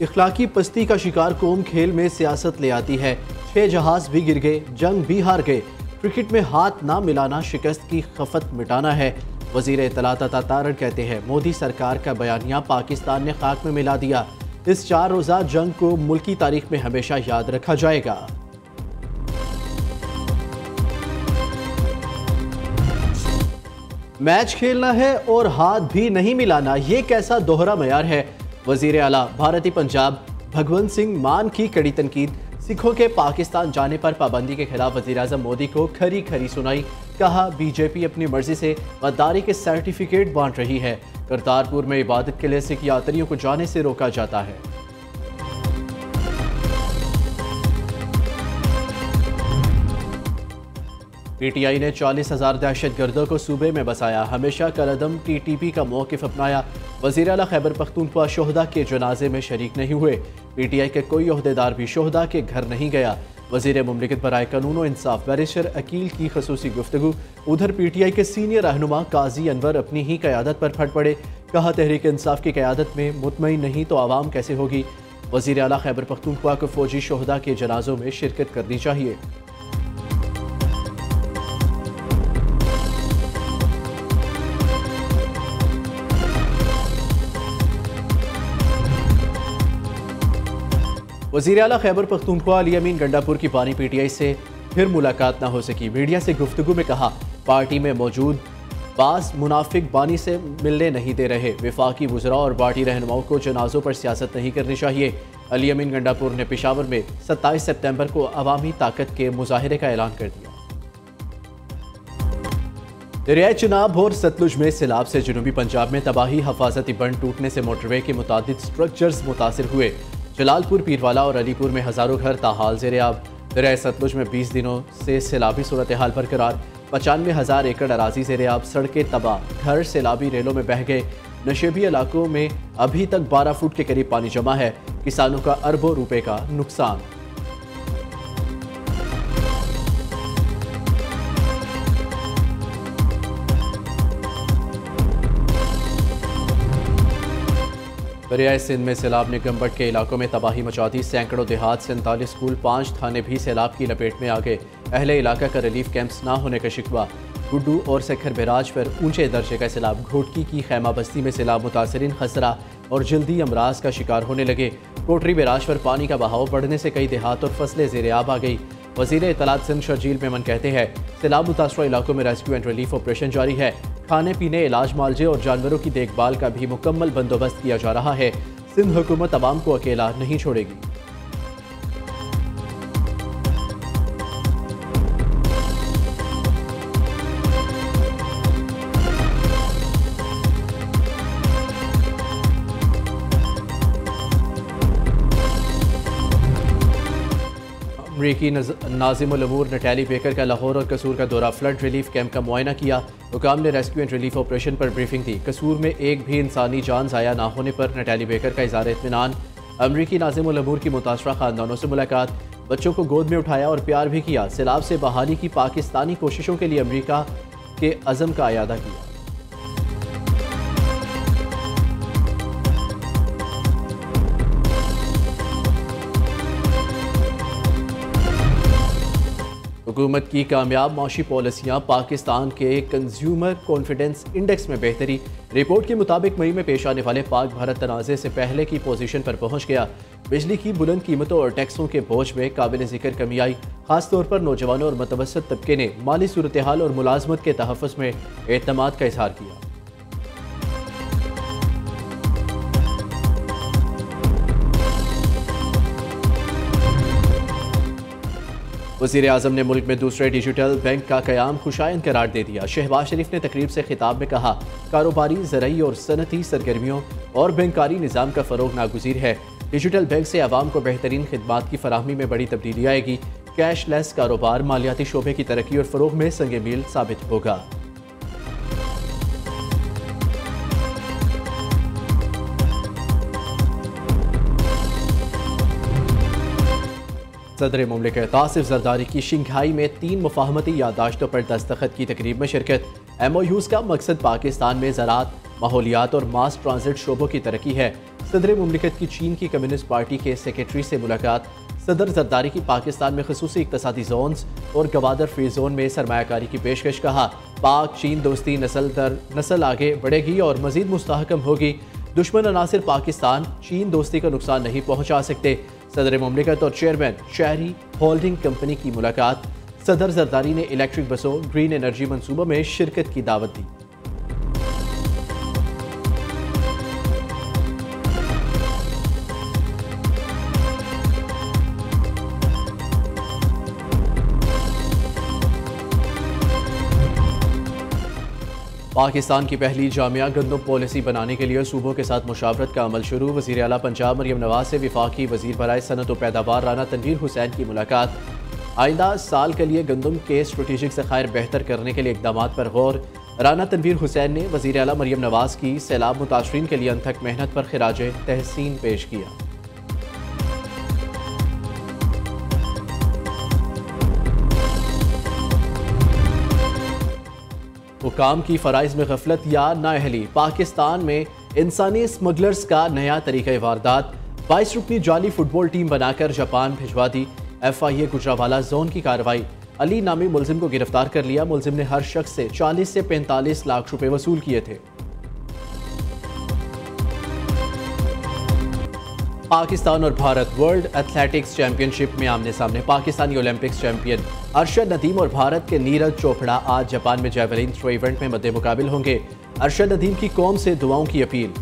इखलाकी पस्ती का शिकार कौम खेल में सियासत ले आती है। 6 जहाज भी गिर गए, जंग भी हार गए। क्रिकेट में हाथ ना मिलाना शिकस्त की खफत मिटाना है। वजीर इत्तलात अता तारड़ कहते हैं मोदी सरकार का बयानिया पाकिस्तान ने खाक में मिला दिया। इस 4 रोज़ा जंग को मुल्की तारीख में हमेशा याद रखा जाएगा। मैच खेलना है और हाथ भी नहीं मिलाना, ये कैसा दोहरा मयार है। वजीर आला भारतीय पंजाब भगवंत सिंह मान की कड़ी तनकीद। सिखों के पाकिस्तान जाने पर पाबंदी के खिलाफ वजीर आज़म मोदी को खरी खरी सुनाई। कहा बीजेपी अपनी मर्जी से गद्दारी के सर्टिफिकेट बांट रही है। करतारपुर में इबादत के लिए सिख यात्रियों को जाने से रोका जाता है। पीटीआई ने 40,000 दहशतगर्दों को सूबे में बसाया। हमेशा कलअदम टीटीपी का मौक़िफ़ अपनाया। वज़ीर आला खैबर पख्तूनख्वा शोहदा के जनाजे में शरीक नहीं हुए। पीटीआई के कोई ओहदेदार भी शोहदा के घर नहीं गया। वज़ीर मुमलिकत बराए कानून और इंसाफ बैरिस्टर अकील की खसूसी गुफ्तगू। उधर पीटीआई के सीनियर रहनुमा काजी अनवर अपनी ही क़यादत पर फट पड़े। कहा तहरीक इंसाफ की क़यादत में मुतमईन नहीं तो आवाम कैसे होगी। वज़ीर आला खैबर पख्तूनख्वा को फ़ौजी शोहदा के जनाजों में शिरकत करनी चाहिए। वज़ीर आला खैबर पख्तूनख्वा अली अमीन गंडापुर की बानी पीटीआई से फिर मुलाकात न हो सकी। मीडिया से गुफ्तगू में कहा पार्टी में मौजूद बास मुनाफिक बानी से मिलने नहीं दे रहे। वफाकी वज़रा और पार्टी रहनुमाओं को जनाजों पर सियासत नहीं करनी चाहिए। अली अमीन गंडापुर ने पेशावर में 27 सितंबर को अवामी ताकत के मुजाहरे का ऐलान कर दिया। दरियाए चिनाब और सतलुज में सैलाब से जनूबी पंजाब में तबाही। हिफाजती बंद टूटने से मोटरवे के मुतादिद स्ट्रक्चर्स मुतासिर हुए। जलालपुर, पीरवाला और अलीपुर में हज़ारों घर ताहाल ज़ेर-ए-आब। दरियाए सतलुज में 20 दिनों से सैलाबी सूरत हाल बरकरार। 95,000 एकड़ अराजी ज़ेर-ए-आब, सड़कें तबाह, घर सैलाबी रेलों में बह गए। नशेबी इलाकों में अभी तक 12 फुट के करीब पानी जमा है। किसानों का अरबों रुपए का नुकसान। दरियाए सिंध में सैलाब ने गंबट के इलाकों में तबाही मचा दी। सैकड़ों देहात, 47 स्कूल, 5 थाने भी सैलाब की लपेट में आ गए। अहले इलाका का रिलीफ कैंप्स ना होने का शिकवा। गुड्डू और सखर बैराज पर ऊंचे दर्जे का सैलाब। घोटकी की खैमा बस्ती में सैलाब मुतासरीन खसरा और जल्दी अमराज का शिकार होने लगे। कोटरी बैराज पर पानी का बहाव बढ़ने से कई देहात और फसलें ज़ेर-ए-आब आ गई। वज़ीर इत्तलात सिंध शर्जील मेमन कहते हैं सैलाब मुतासरा इलाकों में रेस्क्यू एंड रिलीफ ऑपरेशन जारी है। खाने पीने, इलाज मुआवजे और जानवरों की देखभाल का भी मुकम्मल बंदोबस्त किया जा रहा है। सिंध हुकूमत अवाम को अकेला नहीं छोड़ेगी। अमरीकी नाज़िमुल अमूर नटैली बेकर का लाहौर और कसूर का दौरा। फ्लड रिलीफ कैंप का मुआयना किया। हुकाम ने रेस्क्यू एंड रिलीफ ऑपरेशन पर ब्रीफिंग दी। कसूर में एक भी इंसानी जान ज़ाया ना होने पर नटैली बेकर का इज़हार इत्मीनान। अमरीकी नाज़िमुल अमूर की मुतासरा ख़ानदानों से मुलाकात। बच्चों को गोद में उठाया और प्यार भी किया। सैलाब से बहाली की पाकिस्तानी कोशिशों के लिए अमरीका के अज़म का अयादा किया। हुकूमत की कामयाब माशी पॉलिसियाँ। पाकिस्तान के कंज्यूमर कॉन्फिडेंस इंडेक्स में बेहतरी। रिपोर्ट के मुताबिक मई में पेश आने वाले पाक भारत तनाज़े से पहले की पोजीशन पर पहुँच गया। बिजली की बुलंद कीमतों और टैक्सों के बोझ में काबिल ज़िक्र कमी आई। खासतौर पर नौजवानों और मतवसत तबके ने माली सूरत हाल और मुलाजमत के तहफ़्फ़ुज़ में एतमाद का इज़हार किया। वज़ीर आज़म ने मुल्क में दूसरे डिजिटल बैंक का क़याम खुशाइंद करार दे दिया। शहबाज शरीफ ने तकरीब से खिताब में कहा कारोबारी, ज़रई और सनती सरगर्मियों और बैंकारी निज़ाम का फ़रोग नागुज़ीर है। डिजिटल बैंक से आवाम को बेहतरीन खिदमात की फराहमी में बड़ी तब्दीली आएगी। कैशलेस कारोबार मालियाती शोबे की तरक्की और फ़रोग में संगे मील साबित होगा। सदर मुमलिकत आसिफ जरदारी की शंघाई में 3 मुफाहमती याददाश्तों पर दस्तखत की तकरीब में शिरकत। MOUs का मकसद पाकिस्तान में ज़राअत, माहौलियात और मास ट्रांजिट शोबों की तरक्की है। सदर मुमलिकत की चीन की कम्युनिस्ट पार्टी के सेक्रेटरी से मुलाकात। सदर जरदारी की पाकिस्तान में खसूसी इक्तसादी जोन्स और गवादर फ्री जोन में सरमायाकारी की पेशकश। कहा, पाक चीन दोस्ती नस्ल दर नस्ल आगे बढ़ेगी और मजीद मुस्तहकम होगी। दुश्मन अनासिर पाकिस्तान चीन दोस्ती का नुकसान नहीं पहुंचा सकते। सदर मुमलिकत और चेयरमैन शहरी होल्डिंग कंपनी की मुलाकात। सदर जरदारी ने इलेक्ट्रिक बसों ग्रीन एनर्जी मनसूबों में शिरकत की दावत दी। पाकिस्तान की पहली जामिया गंदम पॉलिसी बनाने के लिए सूबों के साथ मुशावरत का अमल शुरू। वज़ीर आला पंजाब मरियम नवाज से वफाकी वज़ीर बराए सनत व पैदावार राना तनवीर हुसैन की मुलाकात। आइंदा साल के लिए गंदम के स्ट्रेटेजिक ज़खायर बेहतर करने के लिए इक़दामात पर गौर। राना तनवीर हुसैन ने वज़ीर आला मरियम नवाज की सैलाब मुतासरीन के लिए अनथक मेहनत पर खिराज तहसीन पेश किया। हुकाम की फ़राइज़ में गफलत या नाअहली। पाकिस्तान में इंसानी स्मगलर्स का नया तरीक़ा वारदात। 22 रुकनी जाली फुटबॉल टीम बनाकर जापान भिजवा दी। FIA गुजरावाला जोन की कार्रवाई। अली नामी मुलजिम को गिरफ्तार कर लिया। मुलजिम ने हर शख्स से 40 से 45 लाख रुपए वसूल किए थे। पाकिस्तान और भारत वर्ल्ड एथलेटिक्स चैंपियनशिप में आमने सामने। पाकिस्तानी ओलंपिक्स चैंपियन अरशद नदीम और भारत के नीरज चोपड़ा आज जापान में जैवलिन थ्रो इवेंट में मद्दे मुकाबिल होंगे। अरशद नदीम की कौम से दुआओं की अपील।